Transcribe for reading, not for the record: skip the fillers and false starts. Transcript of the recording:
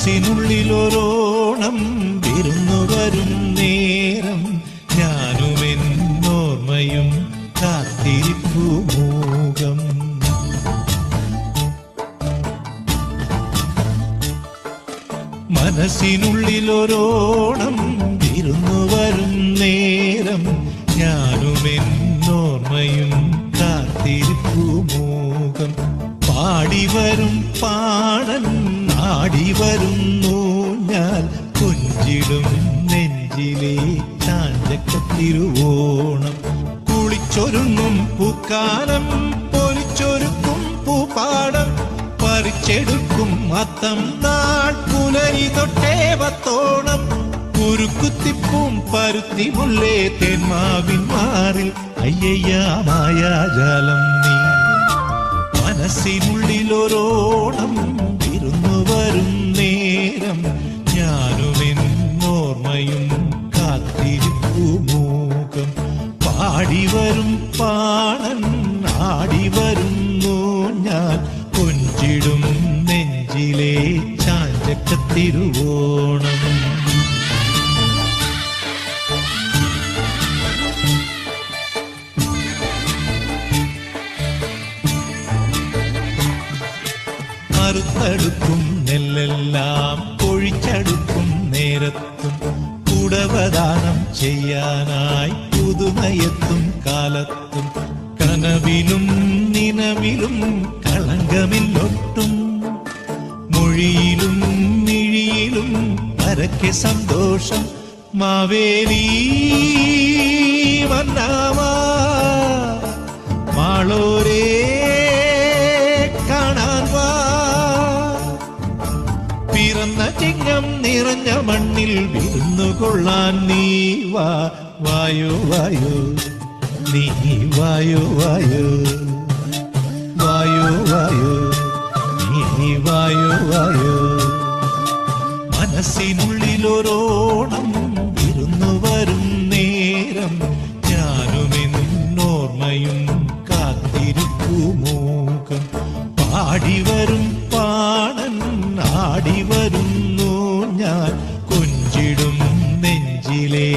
മനസ്സിനുള്ളിലൊരോണം വിരുന്നു വരും നേരം ഞാനുമെന്നോർമ്മയും കാത്തിരിപ്പു മൂകം. മനസ്സിനുള്ളിലൊരോണം വിരുന്നു വരും നേരം ഞാനുമെന്നോർമ്മയും കാത്തിരിപ്പു മൂകം. പാടിവരും പാടൻ ആടിവരുന്നു ഞാൻ കൊഞ്ചിടും നെഞ്ചിലെ ചാഞ്ചക്കത്തിരുവോണം. കുളിച്ചൊരുങ്ങും പൂക്കാലം പൊലിച്ചൊരുക്കും പൂപ്പാടം പറിച്ചെടുക്കും അത്തം നാൾ പുലരി തൊട്ടേ വത്തോണം. കുരുക്കുത്തിപ്പും പരുത്തിമുള്ളേ തെന്മാവിൻ മാറിൽ അയ്യയ്യ മായാജാലം നീ. മനസ്സിനുള്ളിലൊരോണം വിരുന്നു വരും നേരം ഞാനുമെന്നോർമ്മയും കാത്തിരിപ്പു മൂകം. പാടിവരും പാടൻ ആടിവരുന്നു ഞാൻ കൊഞ്ചിടും നെഞ്ചിലെ ചാഞ്ചക്കത്തിരുവോണം. മറുത്തടുക്കും നെല്ലെല്ലാം പൊഴിച്ചടുക്കും നേരത്തും കുടവദാനം ചെയ്യാനായി പുതുമയെത്തും കാലത്തും കനവിലും നിനവിലും കളങ്കമില്ലൊട്ടും. മൊഴിയിലും മിഴിയിലും പരക്കെ സന്തോഷം. മാവേലി വന്നാവാ മാളോരേ കാണാൻ വാ. പിറന്ന ചിങ്ങം നിറഞ്ഞ മണ്ണിൽ വിരുന്നുകൊള്ളാൻ നീ വാ. വായോ വായോ നീ വായോ വായോ വായോ വായോ നീ വായോ വായോ. മനസ്സിനുള്ളിലൊരോണം വിരുന്നു വരും നേരം ഞാനുമെന്നോർമ്മയും കാത്തിരിപ്പു മൂകം. പാടിവരും പാടൻ ആടിവരുന്നു ഞാൻ കൊഞ്ചിടും നെഞ്ചിലെ